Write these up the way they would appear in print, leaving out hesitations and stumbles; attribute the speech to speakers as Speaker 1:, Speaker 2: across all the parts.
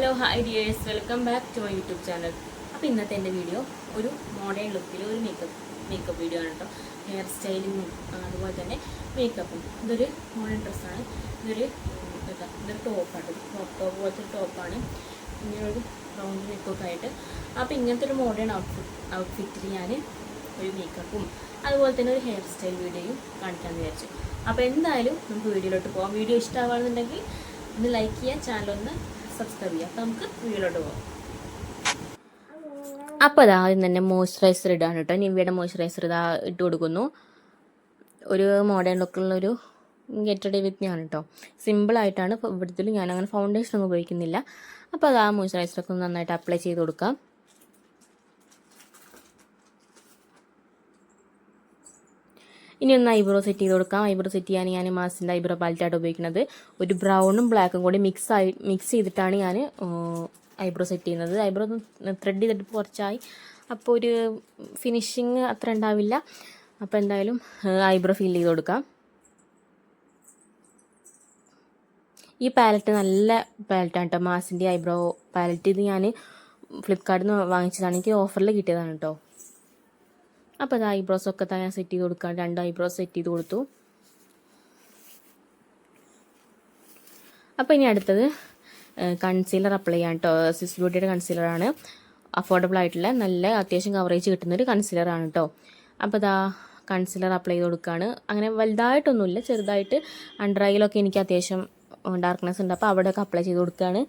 Speaker 1: Hello hi dears, welcome back to my YouTube channel. അപ്പോൾ ഇന്നത്തെ എൻ്റെ വീഡിയോ ഒരു മോഡേൺ ലുക്കിൽ ഒരു മേക്കപ്പ് വീഡിയോ ആണ് കേട്ടോ. ഹെയർ സ്റ്റൈലിങ്ങും അതുപോലെ തന്നെ മേക്കപ്പും. ഇതൊരു മോഡേൺ ഡ്രസ്സാണ്. ഇതൊരു ടോപ്പാണ്, ടോപ്പ് പോലത്തെ ടോപ്പാണ്. ഇങ്ങനൊരു റൗണ്ട് മേക്കപ്പ് ആയിട്ട്. അപ്പോൾ ഇങ്ങനത്തെ ഒരു മോഡേൺ ഔട്ട്ഫിറ്റിൽ ഞാൻ ഒരു മേക്കപ്പും അതുപോലെ തന്നെ ഒരു ഹെയർ സ്റ്റൈൽ വീഡിയോയും കാണിക്കാമെന്ന് വിചാരിച്ചു. അപ്പോൾ എന്തായാലും നമുക്ക് വീഡിയോയിലോട്ട് പോകാം. വീഡിയോ ഇഷ്ടമാണെന്നുണ്ടെങ്കിൽ ഒന്ന് ലൈക്ക് ചെയ്യുക, ചാനലൊന്ന് സബ്സ്ക്രൈബ് ചെയ്യുക. അപ്പോൾ നമുക്ക് വീഡിയോയിലോട്ട് പോകാം. അപ്പോൾ അത് ആദ്യം തന്നെ മോയ്സ്ചറൈസർ ഇടാണ് കേട്ടോ. നിവ്യയുടെ മോയ്സ്ചറൈസർ ഇതാ ഇട്ട് കൊടുക്കുന്നു. ഒരു മോഡേൺ ലുക്കുള്ളൊരു ഗെറ്റ് റെഡി വിത്ത് ആണ് കേട്ടോ. സിമ്പിളായിട്ടാണ് ഇവിടുത്തെ. ഞാൻ അങ്ങനെ ഫൗണ്ടേഷൻ ഒന്നും ഉപയോഗിക്കുന്നില്ല. അപ്പോൾ അത് ആ മോയ്സ്ചറൈസറൊക്കെ ഒന്ന് നന്നായിട്ട് അപ്ലൈ ചെയ്ത് കൊടുക്കാം. ഇനി ഒന്ന് ഐബ്രോ സെറ്റ് ചെയ്ത് കൊടുക്കാം. ഐബ്രോ സെറ്റ് ചെയ്യാൻ ഞാൻ മാസിൻ്റെ ഐബ്രോ പാലറ്റായിട്ട് ഉപയോഗിക്കുന്നത്. ഒരു ബ്രൗണും ബ്ലാക്കും കൂടി മിക്സ് ചെയ്തിട്ടാണ് ഞാൻ ഐബ്രോ സെറ്റ് ചെയ്യുന്നത്. ഐബ്രോ ത്രെഡ് ചെയ്തിട്ട് കുറച്ചായി, അപ്പോൾ ഒരു ഫിനിഷിങ് അത്ര ഉണ്ടാവില്ല. അപ്പോൾ എന്തായാലും ഐബ്രോ ഫിൽ ചെയ്ത് കൊടുക്കാം. ഈ പാലറ്റ് നല്ല പാലറ്റാണ് കേട്ടോ, മാസിൻ്റെ ഐബ്രോ പാലറ്റ്. ഇത് ഞാൻ ഫ്ലിപ്കാർട്ടിൽ നിന്ന് വാങ്ങിച്ചതാണ്, എനിക്ക് ഓഫറിൽ കിട്ടിയതാണ് കേട്ടോ. അപ്പോൾ അത് ഐബ്രോസൊക്കെ ഞാൻ സെറ്റ് ചെയ്ത് കൊടുക്കാം. 2 ഐബ്രോസ് സെറ്റ് ചെയ്ത് കൊടുത്തു. അപ്പോൾ ഇനി അടുത്തത് കൺസീലർ അപ്ലൈ ചെയ്യാം കേട്ടോ. സ്വിസ് ബ്യൂട്ടിയുടെ കൺസീലറാണ്. അഫോർഡബിൾ ആയിട്ടുള്ള നല്ല അത്യാവശ്യം കവറേജ് കിട്ടുന്നൊരു കൺസീലറാണ് കേട്ടോ. അപ്പോൾ ഇതാ കൺസീലർ അപ്ലൈ ചെയ്ത് കൊടുക്കുകയാണ്. അങ്ങനെ വലുതായിട്ടൊന്നുമില്ല, ചെറുതായിട്ട് അണ്ടർ ഐയിലൊക്കെ എനിക്ക് അത്യാവശ്യം ഡാർക്ക്നെസ് ഉണ്ട്, അപ്പോൾ അവിടെയൊക്കെ അപ്ലൈ ചെയ്ത് കൊടുക്കുകയാണ്.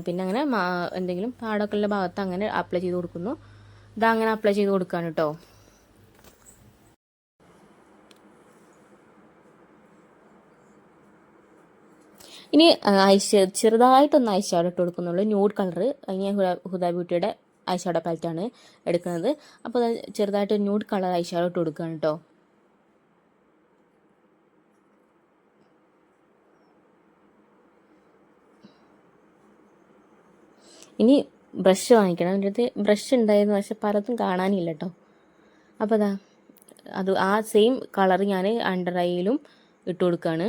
Speaker 1: പിന്നെ അങ്ങനെ എന്തെങ്കിലും പാടൊക്കെ ഉള്ള ഭാഗത്ത് അങ്ങനെ അപ്ലൈ ചെയ്ത് കൊടുക്കുന്നു. ഇതാ അങ്ങനെ അപ്ലൈ ചെയ്ത് കൊടുക്കുകയാണ് കേട്ടോ. ഇനി ചെറുതായിട്ടൊന്ന് ഐ ഷാഡോ ഇട്ട് കൊടുക്കുന്നുള്ളൂ. Nude colour. ഞാൻ ഹുദ ബ്യൂട്ടിയുടെ ഐ ഷാഡോ പാലറ്റാണ് എടുക്കുന്നത്. അപ്പോൾ ചെറുതായിട്ട് ന്യൂഡ് കളർ ഐ ഷാഡോ ഇട്ട് കൊടുക്കുകയാണ് കേട്ടോ. ഇനി ബ്രഷ് വാങ്ങിക്കണം. എൻ്റെ അടുത്ത് ബ്രഷ് ഉണ്ടായിരുന്നു, പക്ഷെ പലതും കാണാനില്ല കേട്ടോ. അപ്പോൾ അത് ആ സെയിം കളർ ഞാൻ അണ്ടർ ഐയിലും ഇട്ട് കൊടുക്കുകയാണ്.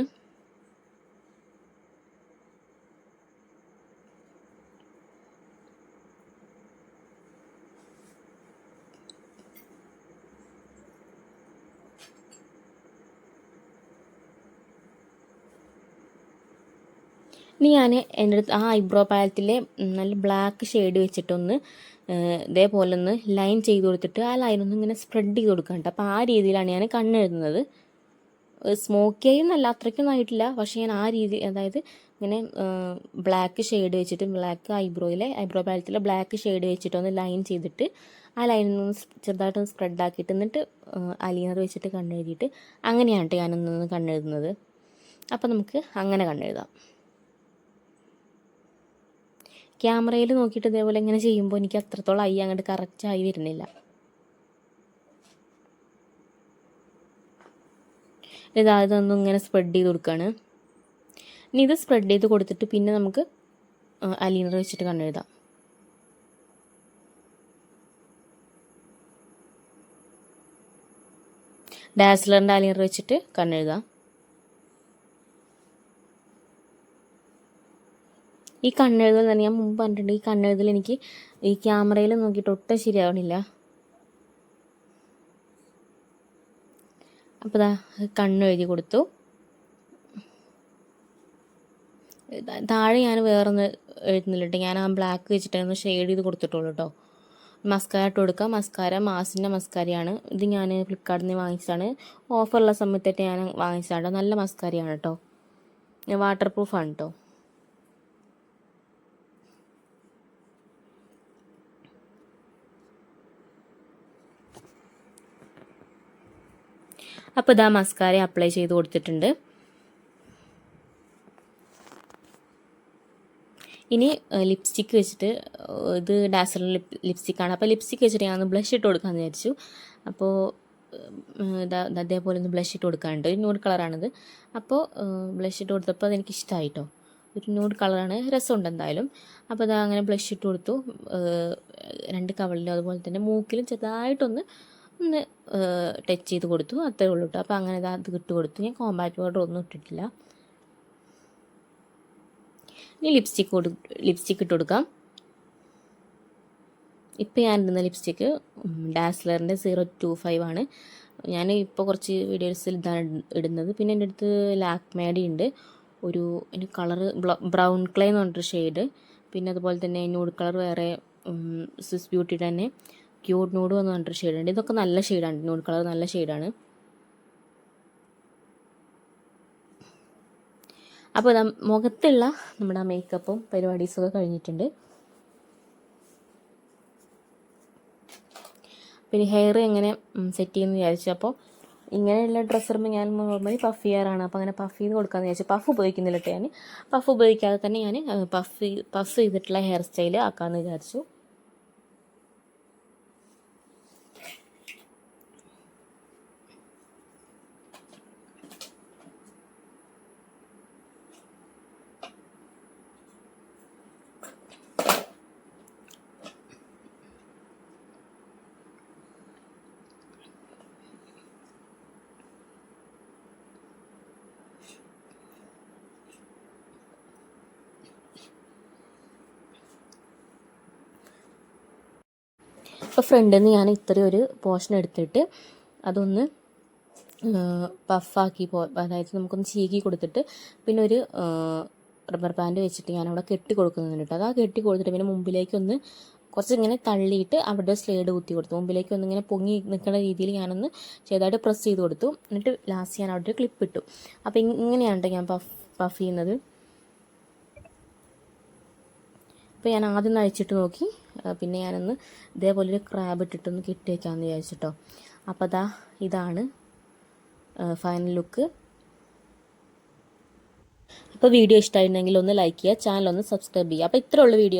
Speaker 1: ഇനി ഞാൻ എൻ്റെ അടുത്ത് ആ ഐബ്രോ പാലറ്റിലെ നല്ല ബ്ലാക്ക് ഷെയ്ഡ് വെച്ചിട്ടൊന്ന് ഇതേപോലെ ഒന്ന് ലൈൻ ചെയ്ത് കൊടുത്തിട്ട് ആ ലൈനൊന്ന് ഇങ്ങനെ സ്പ്രെഡ് ചെയ്ത് കൊടുക്കാനുണ്ട്. അപ്പോൾ ആ രീതിയിലാണ് ഞാൻ കണ്ണെഴുതുന്നത്. സ്മോക്കിയായും നല്ല അത്രയ്ക്കൊന്നും ആയിട്ടില്ല, പക്ഷേ ഞാൻ ആ രീതി, അതായത് ഇങ്ങനെ ബ്ലാക്ക് ഷെയ്ഡ് വെച്ചിട്ട്, ബ്ലാക്ക് ഐബ്രോ പാലറ്റിലെ ബ്ലാക്ക് ഷെയ്ഡ് വെച്ചിട്ടൊന്ന് ലൈൻ ചെയ്തിട്ട് ആ ലൈനൊന്ന് ചെറുതായിട്ടൊന്ന് സ്പ്രെഡ് ആക്കിയിട്ട് എന്നിട്ട് അലീനർ വെച്ചിട്ട് കണ്ണെഴുതിയിട്ട് അങ്ങനെയാണ് കേട്ടോ ഞാനൊന്ന് കണ്ണെഴുതുന്നത്. അപ്പോൾ നമുക്ക് അങ്ങനെ കണ്ണെഴുതാം. ക്യാമറയിൽ നോക്കിയിട്ട് ഇതേപോലെ ഇങ്ങനെ ചെയ്യുമ്പോൾ എനിക്ക് അത്രത്തോളം ഐ അങ്ങോട്ട് കറക്റ്റായി വരുന്നില്ല. ഇതൊന്നും ഇങ്ങനെ സ്പ്രെഡ് ചെയ്ത് കൊടുക്കുകയാണ്. ഇനി ഇത് സ്പ്രെഡ് ചെയ്ത് കൊടുത്തിട്ട് പിന്നെ നമുക്ക് അലീനർ വെച്ചിട്ട് കണ്ണെഴുതാം. ഡാസ്ലറിൻ്റെ അലീനർ വെച്ചിട്ട് കണ്ണെഴുതാം. ഈ കണ്ണെഴുതൽ തന്നെ ഞാൻ മുമ്പ് പറഞ്ഞിട്ടുണ്ട്, ഈ കണ്ണെഴുതൽ എനിക്ക് ഈ ക്യാമറയിൽ നോക്കിയിട്ട് ഒട്ടും ശരിയാവണില്ല. അപ്പോൾ കണ്ണെഴുതി കൊടുത്തു. താഴെ ഞാൻ വേറൊന്ന് എഴുതുന്നില്ല കേട്ടോ, ഞാൻ ആ ബ്ലാക്ക് വെച്ചിട്ടൊന്ന് ഷെയ്ഡ് ചെയ്ത് കൊടുത്തിട്ടുള്ളൂ കേട്ടോ. മസ്കാര ഇട്ട് കൊടുക്കാം. മസ്കാര മാസിൻ്റെ മസ്കാരയാണ്. ഇത് ഞാൻ ഫ്ലിപ്കാർട്ടിൽ നിന്ന് വാങ്ങിച്ചതാണ്. ഓഫറുള്ള സമയത്തായിട്ട് ഞാൻ വാങ്ങിച്ചതാണ്. നല്ല മസ്കാരയാണ് കേട്ടോ, വാട്ടർ പ്രൂഫാണ് കേട്ടോ. അപ്പോൾ ഇതാ മസ്കാര അപ്ലൈ ചെയ്ത് കൊടുത്തിട്ടുണ്ട്. ഇനി ലിപ്സ്റ്റിക്ക് വെച്ചിട്ട്, ഇത് ഡാസർ ലിപ്സ്റ്റിക്കാണ്. അപ്പോൾ ലിപ്സ്റ്റിക്ക് വെച്ചിട്ട് ഞാൻ ബ്ലഷ് ഇട്ട് കൊടുക്കാമെന്ന് വിചാരിച്ചു. അപ്പോൾ അതേപോലെ ഒന്ന് ബ്ലഷ് ഇട്ട് കൊടുക്കാനുണ്ട്. ഒരു ന്യൂഡ് കളറാണിത്. അപ്പോൾ ബ്ലഷ് ഇട്ട് കൊടുത്തപ്പോൾ അതെനിക്ക് ഇഷ്ടമായി കേട്ടോ. ഒരു ന്യൂഡ് കളറാണ്, രസമുണ്ട് എന്തായാലും. അപ്പോൾ അങ്ങനെ ബ്ലഷ് ഇട്ട് കൊടുത്തു. 2 കവളിലും അതുപോലെ തന്നെ മൂക്കിലും ചെറുതായിട്ടൊന്ന് ടച്ച് ചെയ്ത് കൊടുത്തു. അത്രേ ഉള്ളൂ കേട്ടോ. അപ്പോൾ അങ്ങനെ അത് ഇട്ട് കൊടുത്തു. ഞാൻ കോമ്പാക്റ്റ് പൗഡർ ഒന്നും ഇട്ടിട്ടില്ല. ഇനി ലിപ്സ്റ്റിക്ക് ഇട്ട് കൊടുക്കാം. ഇപ്പോൾ ഞാൻ ഇടുന്ന ലിപ്സ്റ്റിക്ക് ഡാസ്ലറിൻ്റെ 025 ആണ്. ഞാൻ ഇപ്പോൾ കുറച്ച് വീഡിയോസിൽ ഇതാണ് ഇടുന്നത്. പിന്നെ എൻ്റെ അടുത്ത് ലാക്മേയുടെ ഉണ്ട്, ഒരു അതിൻ്റെ കളറ് ബ്രൗൺ ക്ലേ എന്ന് പറഞ്ഞിട്ടൊരു ഷെയ്ഡ്. പിന്നെ അതുപോലെ തന്നെ ന്യൂഡ് കളർ വേറെ സ്വിസ് ബ്യൂട്ടിയുടെ തന്നെ ക്യൂട്ട് ന്യൂഡ് എന്ന് പറഞ്ഞിട്ടൊരു ഷെയ്ഡുണ്ട്. ഇതൊക്കെ നല്ല ഷെയ്ഡാണ്, ന്യൂഡ് കളർ നല്ല ഷെയ്ഡാണ്. അപ്പോൾ മുഖത്തുള്ള നമ്മുടെ മേക്കപ്പും പരിപാടീസൊക്കെ കഴിഞ്ഞിട്ടുണ്ട്. പിന്നെ ഹെയർ എങ്ങനെ സെറ്റ് ചെയ്യുമെന്ന് വിചാരിച്ചപ്പോൾ ഇങ്ങനെയുള്ള ഡ്രസ്സ് ഇടുമ്പോൾ ഞാൻ നോർമലി പഫ് ചെയ്യാറാണ്. അപ്പോൾ അങ്ങനെ പഫ് ചെയ്ത് കൊടുക്കാമെന്ന് വിചാരിച്ചു. പഫ് ഉപയോഗിക്കുന്നില്ല കേട്ടോ, ഞാൻ പഫ് ഉപയോഗിക്കാതെ തന്നെ ഞാൻ പഫ് ചെയ്തിട്ടുള്ള ഹെയർ സ്റ്റൈൽ ആക്കാമെന്ന് വിചാരിച്ചു. അപ്പോൾ ഫ്രണ്ടിൽ നിന്ന് ഞാൻ ഇത്രയും ഒരു പോർഷൻ എടുത്തിട്ട് അതൊന്ന് പഫാക്കി അതായത് നമുക്കൊന്ന് ചീകി കൊടുത്തിട്ട് പിന്നെ ഒരു റബ്ബർ ബാൻഡ് വെച്ചിട്ട് ഞാനവിടെ കെട്ടി കൊടുക്കുന്നുണ്ട് കേട്ടോ. അത് ആ കെട്ടി കൊടുത്തിട്ട് പിന്നെ മുമ്പിലേക്കൊന്ന് കുറച്ച് ഇങ്ങനെ തള്ളിയിട്ട് അവിടെ സ്ലേഡ് കുത്തി കൊടുത്തു. മുമ്പിലേക്ക് ഒന്നിങ്ങനെ പൊങ്ങി നിൽക്കുന്ന രീതിയിൽ ഞാനൊന്ന് ചെറുതായിട്ട് പ്രസ് ചെയ്ത് കൊടുത്തു. എന്നിട്ട് ലാസ്റ്റ് ഞാൻ അവിടെ ക്ലിപ്പ് ഇട്ടു. അപ്പോൾ ഇങ്ങനെയാണ് കേട്ടോ ഞാൻ പഫ് ചെയ്യുന്നത്. അപ്പോൾ ഞാൻ ആദ്യം അഴിച്ചിട്ട് നോക്കി, പിന്നെ ഞാനൊന്ന് ഇതേപോലെ ഒരു ക്രാബ് ഇട്ടിട്ടൊന്ന് കെട്ടി വയ്ക്കാമെന്ന് വിചാരിച്ചിട്ടോ. അപ്പോൾ ഇതാണ് ഫൈനൽ ലുക്ക്. അപ്പോൾ വീഡിയോ ഇഷ്ടമായിട്ടുണ്ടെങ്കിൽ ഒന്ന് ലൈക്ക് ചെയ്യുക, ചാനൽ ഒന്ന് സബ്സ്ക്രൈബ് ചെയ്യുക. അപ്പോൾ ഇത്രയുള്ള വീഡിയോ.